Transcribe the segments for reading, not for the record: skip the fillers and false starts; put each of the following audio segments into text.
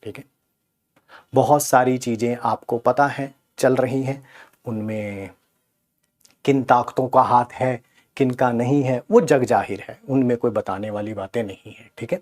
ठीक है। बहुत सारी चीज़ें आपको पता है चल रही हैं, उनमें किन ताकतों का हाथ है किन का नहीं है वो जग जाहिर है, उनमें कोई बताने वाली बातें नहीं है। ठीक है।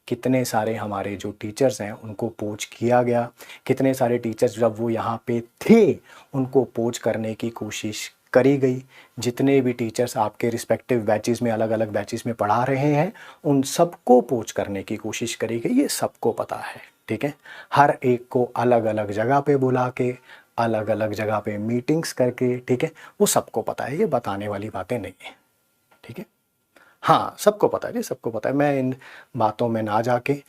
कितने सारे हमारे जो टीचर्स हैं उनको पोच किया गया, कितने सारे टीचर्स जब वो यहाँ पे थे उनको पोच करने की कोशिश करी गई। जितने भी टीचर्स आपके रिस्पेक्टिव बैचेस में अलग अलग बैचेस में पढ़ा रहे हैं उन सबको पोच करने की कोशिश करी गई, ये सबको पता है। ठीक है। हर एक को अलग अलग जगह पे बुला के अलग अलग जगह पे मीटिंग्स करके, ठीक है, वो सबको पता है, ये बताने वाली बातें नहीं है। ठीक है। हाँ सबको पता है जी, सबको पता है। मैं इन बातों में ना जाके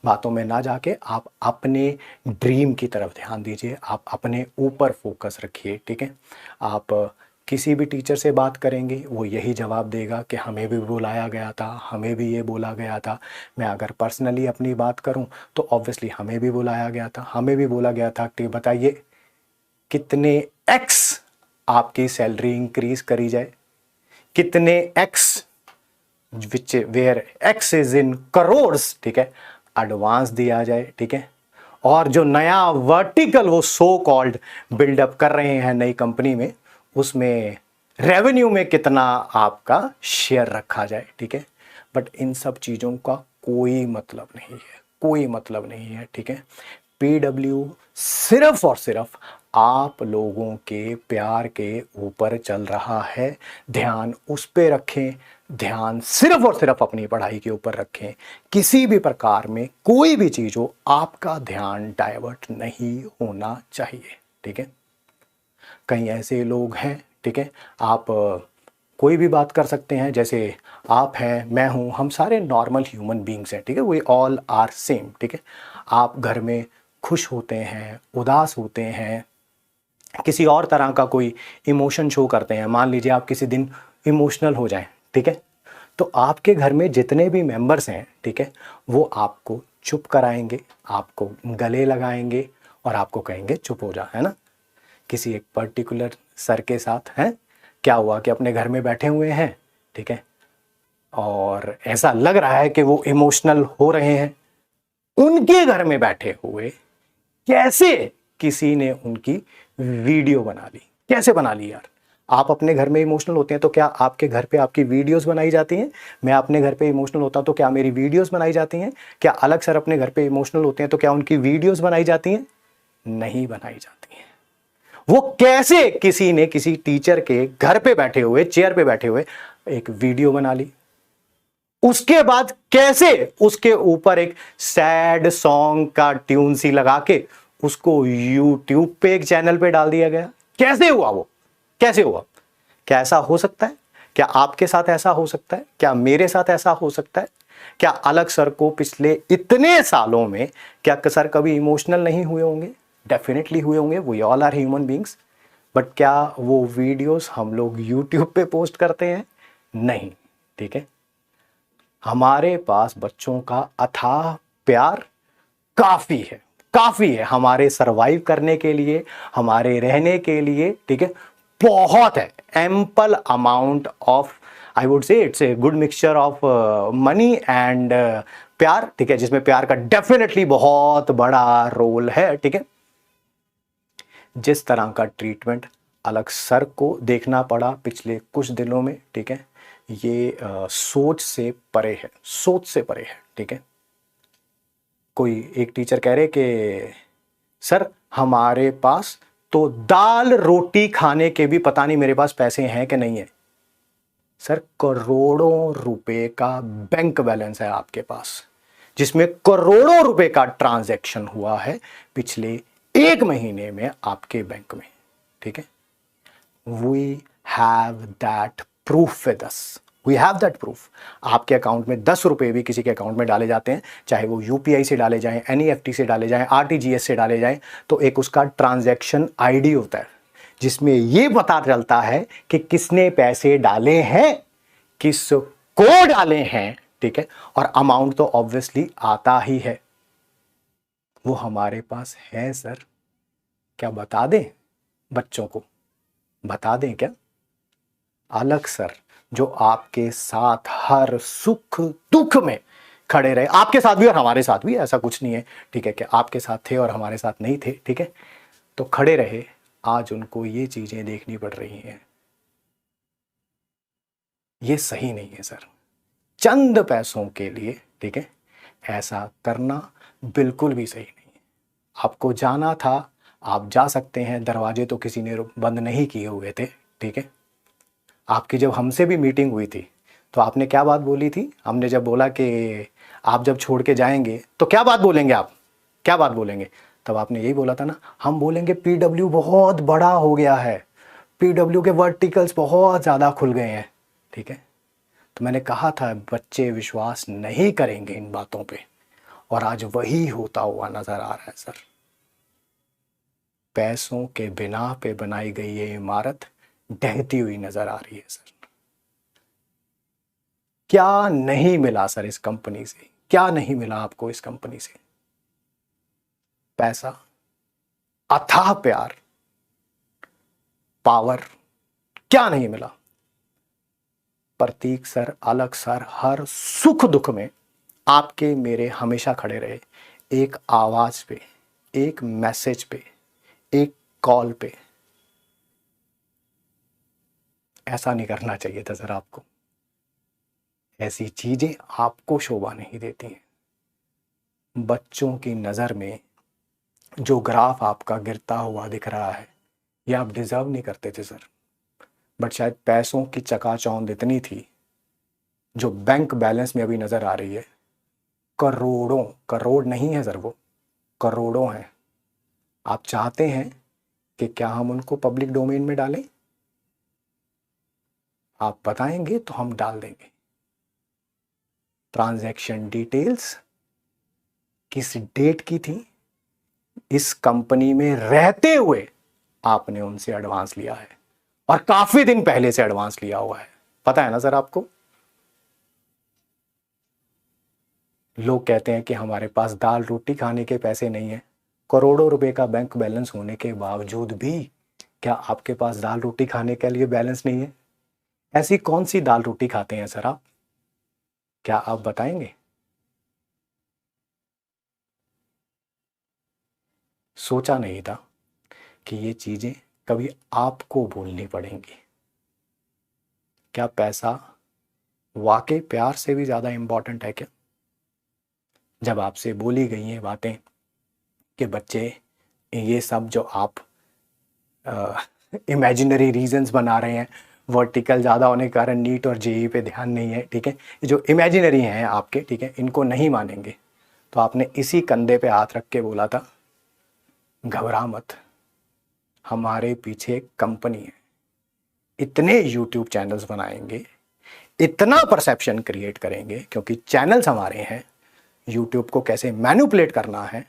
बातों में ना जाके आप अपने ड्रीम की तरफ ध्यान दीजिए, आप अपने ऊपर फोकस रखिए। ठीक है। आप किसी भी टीचर से बात करेंगे वो यही जवाब देगा कि हमें भी बुलाया गया था, हमें भी ये बोला गया था। मैं अगर पर्सनली अपनी बात करूं तो ऑब्वियसली हमें भी बुलाया गया था, हमें भी बोला गया था कि बताइए कितने एक्स आपकी सैलरी इंक्रीज करी जाए, कितने x which where x is in crores, ठीक है, एडवांस दिया जाए। ठीक है। और जो नया वर्टिकल वो सो कॉल्ड बिल्डअप कर रहे हैं नई कंपनी में, उसमें रेवेन्यू में कितना आपका शेयर रखा जाए। ठीक है। बट इन सब चीज़ों का कोई मतलब नहीं है, कोई मतलब नहीं है। ठीक है। पीडब्ल्यू सिर्फ और सिर्फ आप लोगों के प्यार के ऊपर चल रहा है। ध्यान उस पे रखें, ध्यान सिर्फ और सिर्फ अपनी पढ़ाई के ऊपर रखें। किसी भी प्रकार में कोई भी चीज हो आपका ध्यान डाइवर्ट नहीं होना चाहिए। ठीक है। कई ऐसे लोग हैं, ठीक है, आप कोई भी बात कर सकते हैं, जैसे आप हैं, मैं हूं, हम सारे नॉर्मल ह्यूमन बींग्स हैं। ठीक है। We all are same. ठीक है। आप घर में खुश होते हैं, उदास होते हैं, किसी और तरह का कोई इमोशन शो करते हैं, मान लीजिए आप किसी दिन इमोशनल हो जाएं, ठीक है, तो आपके घर में जितने भी मेंबर्स हैं, ठीक है, वो आपको चुप कराएंगे, आपको गले लगाएंगे और आपको कहेंगे चुप हो जा, है ना। किसी एक पर्टिकुलर सर के साथ है क्या हुआ कि अपने घर में बैठे हुए हैं, ठीक है, और ऐसा लग रहा है कि वो इमोशनल हो रहे हैं, उनके घर में बैठे हुए कैसे किसी ने उनकी वीडियो बना ली, कैसे बना ली यार। आप अपने घर में इमोशनल होते हैं तो क्या आपके घर पे आपकी वीडियोस बनाई जाती हैं? मैं अपने घर पे इमोशनल होता हूं तो क्या मेरी वीडियोस बनाई जाती हैं? क्या अलग सर अपने घर पे इमोशनल होते हैं तो क्या उनकी वीडियोस बनाई जाती हैं? नहीं बनाई जाती हैं। वो कैसे किसी ने किसी टीचर के घर पे बैठे हुए, चेयर पे बैठे हुए एक वीडियो बना ली, उसके बाद कैसे उसके ऊपर एक सैड सॉन्ग का ट्यून सी लगा के उसको यूट्यूब पे एक चैनल पे डाल दिया गया। कैसे हुआ वो, कैसे हुआ? क्या ऐसा हो सकता है? क्या आपके साथ ऐसा हो सकता है? क्या मेरे साथ ऐसा हो सकता है? क्या अलग सर को पिछले इतने सालों में क्या सर कभी इमोशनल नहीं हुए होंगे? डेफिनेटली हुए होंगे, we all are human beings. But क्या वो वीडियोस हम लोग यूट्यूब पे पोस्ट करते हैं? नहीं। ठीक है। हमारे पास बच्चों का अथाह प्यार काफी है, काफी है हमारे सरवाइव करने के लिए, हमारे रहने के लिए। ठीक है। बहुत है, ample amount of, I would say it's a good mixture of money and प्यार। ठीक है। जिसमें प्यार का डेफिनेटली बहुत बड़ा रोल है। ठीक है। जिस तरह का ट्रीटमेंट अलग सर को देखना पड़ा पिछले कुछ दिनों में, ठीक है, ये सोच से परे है, सोच से परे है। ठीक है। कोई एक टीचर कह रहे कि सर हमारे पास तो दाल रोटी खाने के भी पता नहीं मेरे पास पैसे हैं कि नहीं है। सर करोड़ों रुपए का बैंक बैलेंस है आपके पास, जिसमें करोड़ों रुपए का ट्रांजैक्शन हुआ है पिछले 1 महीने में आपके बैंक में। ठीक है। We have that proof with us, we have that proof. आपके अकाउंट में 10 रुपए भी किसी के अकाउंट में डाले जाते हैं, चाहे वो यूपीआई से डाले जाएं, एनईएफटी से डाले जाएं, आरटीजीएस से डाले जाएं, तो एक उसका ट्रांजैक्शन आईडी होता है जिसमें ये पता चलता है कि किसने पैसे डाले हैं, किसको डाले हैं। ठीक है। और अमाउंट तो ऑब्वियसली आता ही है। वो हमारे पास है सर, क्या बता दें बच्चों को? बता दें क्या? अलग सर जो आपके साथ हर सुख दुख में खड़े रहे, आपके साथ भी और हमारे साथ भी, ऐसा कुछ नहीं है, ठीक है, कि आपके साथ थे और हमारे साथ नहीं थे, ठीक है, तो खड़े रहे। आज उनको ये चीजें देखनी पड़ रही हैं, ये सही नहीं है सर, चंद पैसों के लिए, ठीक है, ऐसा करना बिल्कुल भी सही नहीं है। आपको जाना था, आप जा सकते हैं, दरवाजे तो किसी ने बंद नहीं किए हुए थे, ठीक है। आपकी जब हमसे भी मीटिंग हुई थी तो आपने क्या बात बोली थी, हमने जब बोला कि आप जब छोड़ के जाएंगे तो क्या बात बोलेंगे, आप क्या बात बोलेंगे, तब आपने यही बोला था ना, हम बोलेंगे पीडब्ल्यू बहुत बड़ा हो गया है, पीडब्ल्यू के वर्टिकल्स बहुत ज़्यादा खुल गए हैं, ठीक है। तो मैंने कहा था बच्चे विश्वास नहीं करेंगे इन बातों पे, और आज वही होता हुआ नजर आ रहा है सर। पैसों के बिना पे बनाई गई ये इमारत ढहती हुई नजर आ रही है सर। क्या नहीं मिला सर इस कंपनी से, क्या नहीं मिला आपको इस कंपनी से? पैसा, अथाह प्यार, पावर, क्या नहीं मिला? प्रतीक सर, अलग सर, हर सुख दुख में आपके मेरे हमेशा खड़े रहे, एक आवाज पे, एक मैसेज पे, एक कॉल पे। ऐसा नहीं करना चाहिए था सर आपको, ऐसी चीजें आपको शोभा नहीं देती हैं। बच्चों की नजर में जो ग्राफ आपका गिरता हुआ दिख रहा है, ये आप डिजर्व नहीं करते थे सर, बट शायद पैसों की चकाचौंध इतनी थी, जो बैंक बैलेंस में अभी नजर आ रही है, करोड़ों, करोड़ नहीं है सर, वो करोड़ों हैं। आप चाहते हैं कि क्या हम उनको पब्लिक डोमेन में डालें? आप बताएंगे तो हम डाल देंगे। ट्रांजैक्शन डिटेल्स किस डेट की थी, इस कंपनी में रहते हुए आपने उनसे एडवांस लिया है, और काफी दिन पहले से एडवांस लिया हुआ है, पता है ना सर आपको। लोग कहते हैं कि हमारे पास दाल रोटी खाने के पैसे नहीं है, करोड़ों रुपए का बैंक बैलेंस होने के बावजूद भी क्या आपके पास दाल रोटी खाने के लिए बैलेंस नहीं है? ऐसी कौन सी दाल रोटी खाते हैं सर आप, क्या आप बताएंगे? सोचा नहीं था कि ये चीजें कभी आपको बोलनी पड़ेंगी। क्या पैसा वाकई प्यार से भी ज्यादा इंपॉर्टेंट है क्या? जब आपसे बोली गई हैं बातें कि बच्चे, ये सब जो आप इमेजिनरी रीजंस बना रहे हैं, वर्टिकल ज़्यादा होने के कारण नीट और जेई पे ध्यान नहीं है, ठीक है, ये जो इमेजिनरी हैं आपके, ठीक है, इनको नहीं मानेंगे, तो आपने इसी कंधे पे हाथ रख के बोला था घबरा मत, हमारे पीछे एक कंपनी है, इतने यूट्यूब चैनल्स बनाएंगे, इतना परसेप्शन क्रिएट करेंगे, क्योंकि चैनल्स हमारे हैं, यूट्यूब को कैसे मैनिपुलेट करना है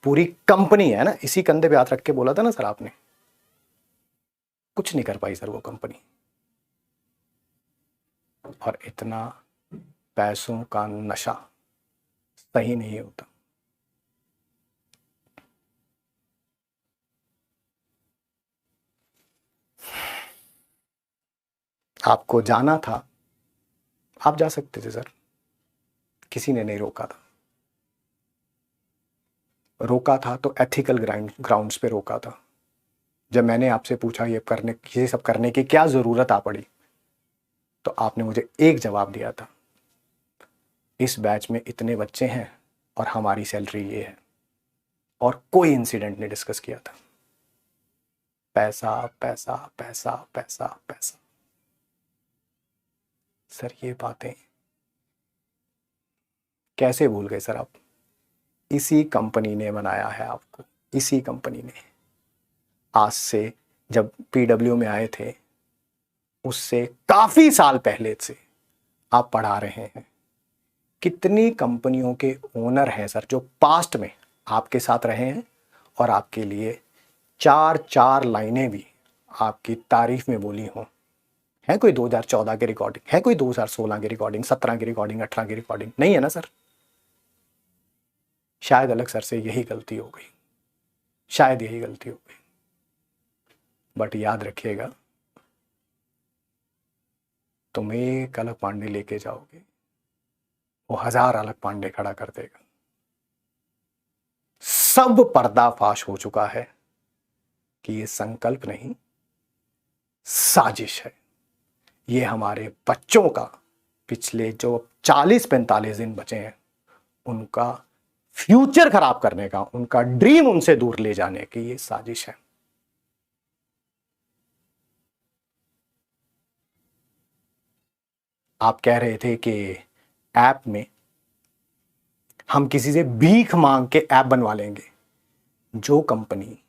पूरी कंपनी है ना, इसी कंधे पे हाथ रख के बोला था ना सर आपने। कुछ नहीं कर पाई सर वो कंपनी, और इतना पैसों का नशा सही नहीं होता। आपको जाना था, आप जा सकते थे सर, किसी ने नहीं रोका था, रोका था तो एथिकल ग्राउंड्स पे रोका था। जब मैंने आपसे पूछा ये सब करने की क्या जरूरत आ पड़ी, तो आपने मुझे एक जवाब दिया था, इस बैच में इतने बच्चे हैं और हमारी सैलरी ये है, और कोई इंसिडेंट नहीं डिस्कस किया था। पैसा पैसा पैसा पैसा पैसा, सर ये बातें कैसे भूल गए सर आप? इसी कंपनी ने बनाया है आपको, इसी कंपनी ने। आज से जब पीडब्ल्यू में आए थे, उससे काफी साल पहले से आप पढ़ा रहे हैं। कितनी कंपनियों के ओनर हैं सर जो पास्ट में आपके साथ रहे हैं, और आपके लिए चार चार लाइनें भी आपकी तारीफ में बोली हों। है कोई 2014 की रिकॉर्डिंग, है कोई 2016 की रिकॉर्डिंग, 17 की रिकॉर्डिंग, 18 की रिकॉर्डिंग? नहीं है ना सर। शायद अलग सर से यही गलती हो गई, शायद यही गलती हो गई, बट याद रखिएगा, तुम एक अलग पांडे लेके जाओगे, वो 1000 अलग पांडे खड़ा कर देगा। सब पर्दाफाश हो चुका है कि ये संकल्प नहीं, साजिश है। ये हमारे बच्चों का पिछले जो 40-45 दिन बचे हैं उनका फ्यूचर खराब करने का, उनका ड्रीम उनसे दूर ले जाने की ये साजिश है। आप कह रहे थे कि ऐप में हम किसी से भीख मांग के ऐप बनवा लेंगे। जो कंपनी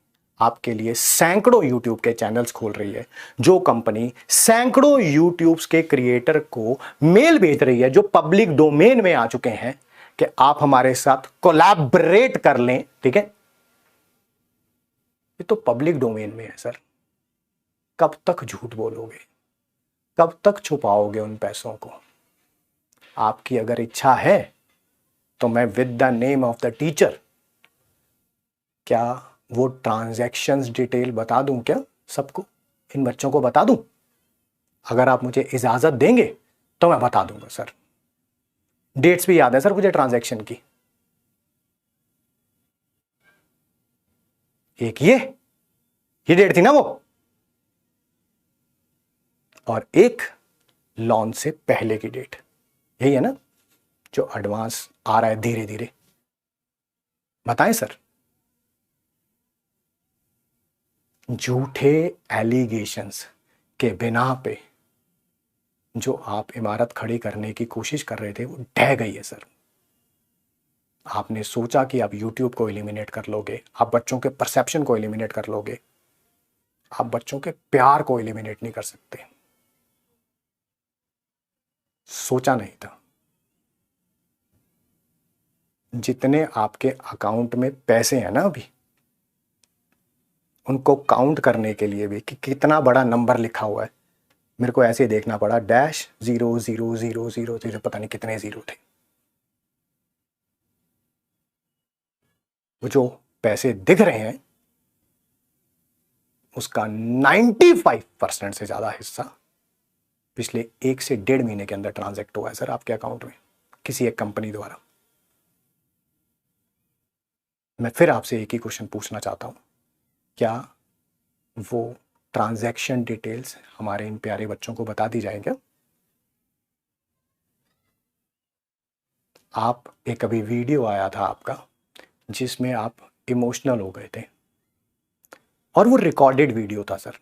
आपके लिए सैकड़ों यूट्यूब के चैनल्स खोल रही है, जो कंपनी सैकड़ों यूट्यूब के क्रिएटर को मेल भेज रही है जो पब्लिक डोमेन में आ चुके हैं कि आप हमारे साथ कोलैबोरेट कर लें, ठीक है, ये तो पब्लिक डोमेन में है सर। कब तक झूठ बोलोगे, कब तक छुपाओगे उन पैसों को? आपकी अगर इच्छा है तो मैं with the name of the teacher क्या वो ट्रांजैक्शंस डिटेल बता दूं क्या सबको, इन बच्चों को बता दूं? अगर आप मुझे इजाजत देंगे तो मैं बता दूंगा सर। डेट्स भी याद है सर मुझे ट्रांजैक्शन की। एक ये डेट थी ना वो, और एक लॉन्च से पहले की डेट, यही है ना जो एडवांस आ रहा है धीरे धीरे। बताएं सर। झूठे एलिगेशंस के बिना पे जो आप इमारत खड़ी करने की कोशिश कर रहे थे वो ढह गई है सर। आपने सोचा कि आप YouTube को एलिमिनेट कर लोगे, आप बच्चों के परसेप्शन को एलिमिनेट कर लोगे, आप बच्चों के प्यार को एलिमिनेट नहीं कर सकते। सोचा नहीं था। जितने आपके अकाउंट में पैसे हैं ना अभी, उनको काउंट करने के लिए भी कि कितना बड़ा नंबर लिखा हुआ है, मेरे को ऐसे देखना पड़ा, -00000, पता नहीं कितने जीरो थे। वो जो पैसे दिख रहे हैं उसका 95% से ज्यादा हिस्सा पिछले 1 से 1.5 महीने के अंदर ट्रांजैक्ट हुआ है सर आपके अकाउंट में किसी एक कंपनी द्वारा। मैं फिर आपसे एक ही क्वेश्चन पूछना चाहता हूं, क्या वो ट्रांजैक्शन डिटेल्स हमारे इन प्यारे बच्चों को बता दी जाए क्या? आप एक अभी वीडियो आया था आपका जिसमें आप इमोशनल हो गए थे, और वो रिकॉर्डेड वीडियो था सर।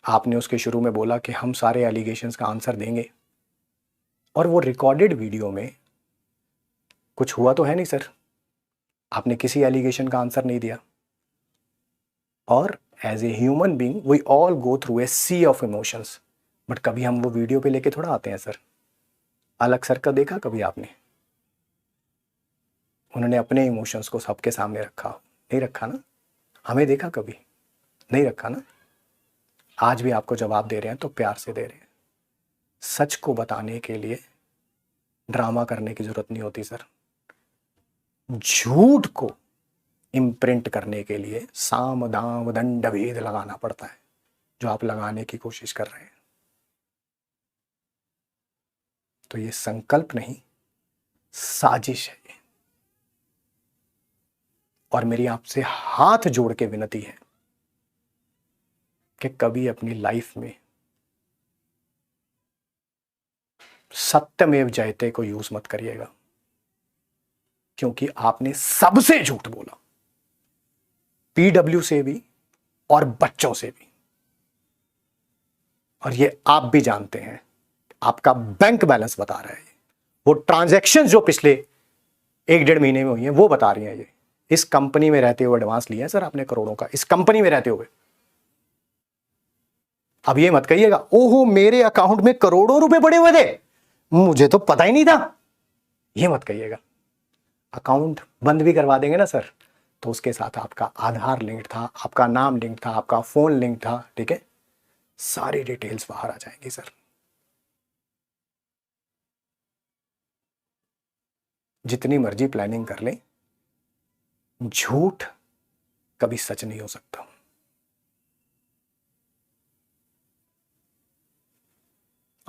आपने उसके शुरू में बोला कि हम सारे एलिगेशंस का आंसर देंगे, और वो रिकॉर्डेड वीडियो में कुछ हुआ तो है नहीं सर, आपने किसी एलिगेशन का आंसर नहीं दिया। और as a human being we all go through a sea of emotions, but कभी हम वो वीडियो पे लेके थोड़ा आते हैं सर। अलग सर का देखा कभी आपने? उन्होंने अपने इमोशंस को सबके सामने रखा, नहीं रखा ना? हमें देखा कभी? नहीं रखा ना? आज भी आपको जवाब दे रहे हैं तो प्यार से दे रहे हैं। सच को बताने के लिए ड्रामा करने की जरूरत नहीं होती सर। झूठ को इम्प्रिंट करने के लिए साम दाम दंड भेद लगाना पड़ता है, जो आप लगाने की कोशिश कर रहे हैं। तो ये संकल्प नहीं, साजिश है ये। और मेरी आपसे हाथ जोड़ के विनती है कि कभी अपनी लाइफ में सत्यमेव जयते को यूज मत करिएगा, क्योंकि आपने सबसे झूठ बोला, पीडब्ल्यू से भी और बच्चों से भी। और ये आप भी जानते हैं, आपका बैंक बैलेंस बता रहा है, वो ट्रांजैक्शन जो पिछले 1-1.5 महीने में हुई है वो बता रही है। ये इस कंपनी में रहते हुए एडवांस लिया है सर आपने करोड़ों का, इस कंपनी में रहते हुए। अब ये मत कहिएगा ओहो मेरे अकाउंट में करोड़ों रुपए पड़े हुए थे, मुझे तो पता ही नहीं था, ये मत कहिएगा। अकाउंट बंद भी करवा देंगे ना सर, तो उसके साथ आपका आधार लिंक था, आपका नाम लिंक था, आपका फोन लिंक था, ठीक है, सारी डिटेल्स बाहर आ जाएंगी सर। जितनी मर्जी प्लानिंग कर लें, झूठ कभी सच नहीं हो सकता।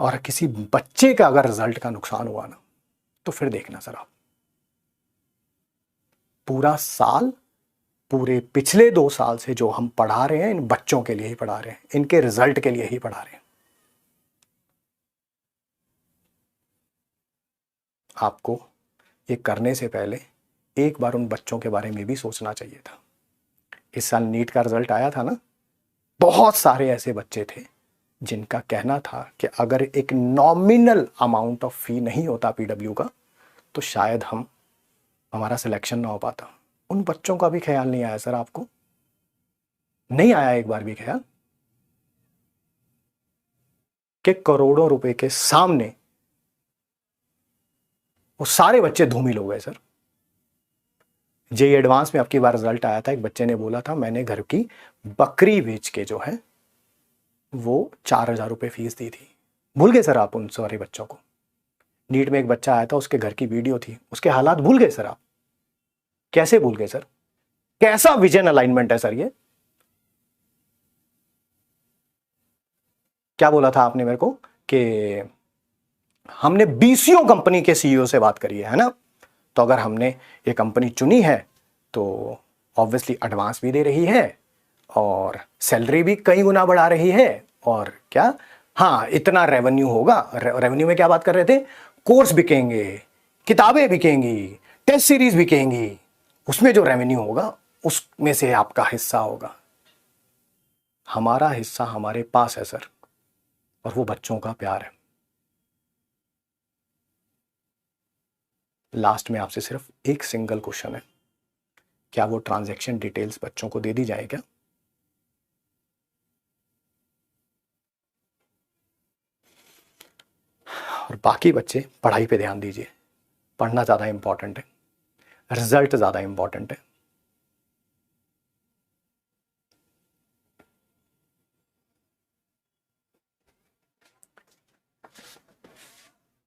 और किसी बच्चे का अगर रिजल्ट का नुकसान हुआ ना, तो फिर देखना सर आप, पूरा साल, पूरे पिछले 2 साल से जो हम पढ़ा रहे हैं, इन बच्चों के लिए ही पढ़ा रहे हैं, इनके रिजल्ट के लिए ही पढ़ा रहे हैं। आपको ये करने से पहले एक बार उन बच्चों के बारे में भी सोचना चाहिए था। इस साल नीट का रिजल्ट आया था ना, बहुत सारे ऐसे बच्चे थे जिनका कहना था कि अगर एक नॉमिनल अमाउंट ऑफ फी नहीं होता पीडब्ल्यू का, तो शायद हमारा सिलेक्शन ना हो पाता। उन बच्चों का भी ख्याल नहीं आया सर, आपको नहीं आया एक बार भी ख्याल कि करोड़ों रुपए के सामने वो सारे बच्चे धूमिल हो गए सर। जेई एडवांस में आपकी बार रिजल्ट आया था, एक बच्चे ने बोला था मैंने घर की बकरी बेच के जो है वो 4,000 रुपये फीस दी थी। भूल गए सर आप उन सारे बच्चों को। नीट में एक बच्चा आया था, उसके घर की वीडियो थी, उसके हालात भूल गए सर आप। कैसे भूल गए सर? कैसा विजन अलाइनमेंट है सर ये? क्या बोला था आपने मेरे को कि हमने बीसीओ कंपनी के सीईओ से बात करी है ना, तो अगर हमने ये कंपनी चुनी है तो ऑब्वियसली एडवांस भी दे रही है और सैलरी भी कई गुना बढ़ा रही है, और क्या, हाँ इतना रेवेन्यू होगा। रेवेन्यू में क्या बात कर रहे थे? कोर्स बिकेंगे, किताबें बिकेंगी, टेस्ट सीरीज बिकेंगी, उसमें जो रेवेन्यू होगा उसमें से आपका हिस्सा होगा। हमारा हिस्सा हमारे पास है सर, और वो बच्चों का प्यार है। लास्ट में आपसे सिर्फ एक सिंगल क्वेश्चन है, क्या वो ट्रांजैक्शन डिटेल्स बच्चों को दे दी जाए क्या? और बाकी बच्चे पढ़ाई पे ध्यान दीजिए, पढ़ना ज़्यादा इंपॉर्टेंट है, रिजल्ट ज़्यादा इंपॉर्टेंट है।